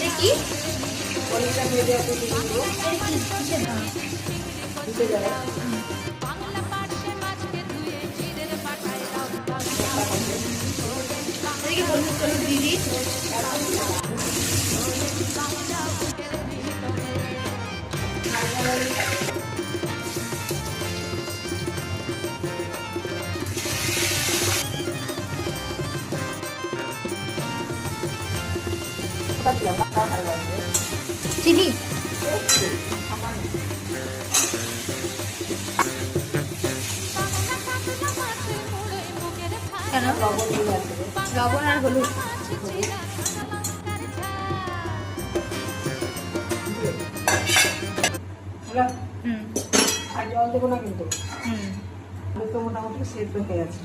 দেখি দিদি চিনি কেন লবণ আর হলুদ আর জল দেবো না কিন্তু তো মোটামুটি সেদ্ধ হয়ে গেছে।